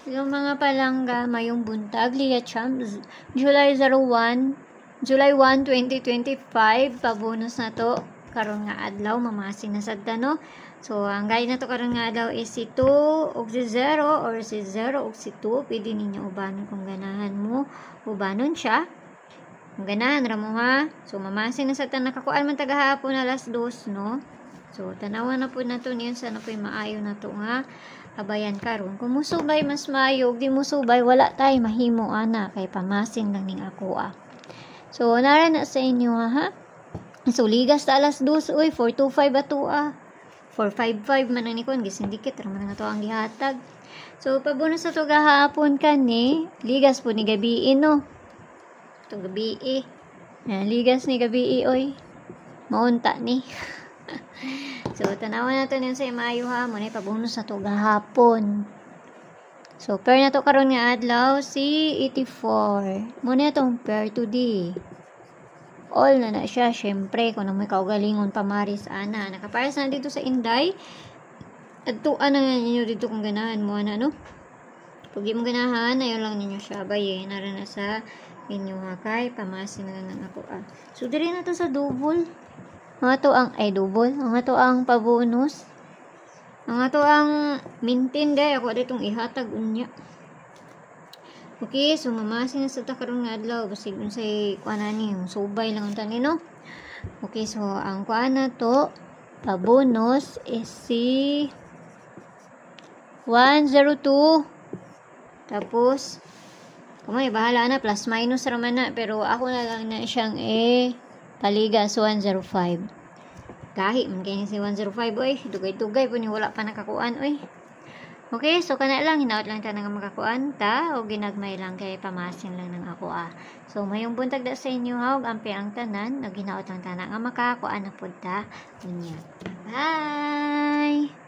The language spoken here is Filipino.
Yung mga palangga, mayong buntag, Lia Champs, July 1, 2025, pabonus na to, karon nga adlaw, mamasin na sad no. So, ang gaya na to karon nga adlaw is si 2 o si 0 or si 0 o si 2, pwede ninyo ubanon kung ganahan mo, ubanon siya. Kung ganahan ra mo ha. So, mamasin na sad ta, nakakuan man tagahapon alas 2, no. So, tanawan na po na to niyan, sana po maayo na to nga abayan karon. Kung musubay mas maayo, di musubay wala tay mahimo ana kay pamasin lang ning ako So, nara na sa inyo ha. So, ligas ta alas 2, uy, 425 ato 455 man ni kon gisindikit ra man nga to ang gihatag. So, pabonus sa to gahapon kani, ligas po ni gabi no. To gabi ligas ni gabi oy. Maunta ni. So, tanawan na to niyan sa Mayo ha. Muna pabonus na to gahapon. So, pair na to karon nga adlaw si 84. Muna itong pair today. All na siya. Syempre, kung may kaugalingon pamaris ana. Nakapares na dito sa Inday. At tuan na ninyo dito kung ganahan mo no? Pag di mo ganahan, ayaw lang ninyo siya. Baye, nara na sa inyo ha. Kay, pamasin na lang ako So, diri na to sa double. Ang ato ang double, ang ato ang pabonus. Ang ato ang maintain day ako ditong ihatag unya. Okay, so mamasin na sa ta karon nga adlaw basig unsay kuan ani, subay lang unta ni no. Okay, so ang kuan na to pabonus is si 102. Tapos kumay bahala na plus minus ra man na pero ako na lang na siyang paligas 105. Kahit man kaya si 105 oy, dugay-dugay po ni wala pa nakakuan oy. Okay, so kana lang hinaot lang ta nga makakuan ta o ginagmay lang kay pamasin lang ng ako So mayong buntag da sa inyo ha ug ampi ang tanan, naginaot lang ta nga makakuan na pud ta unya. Bye.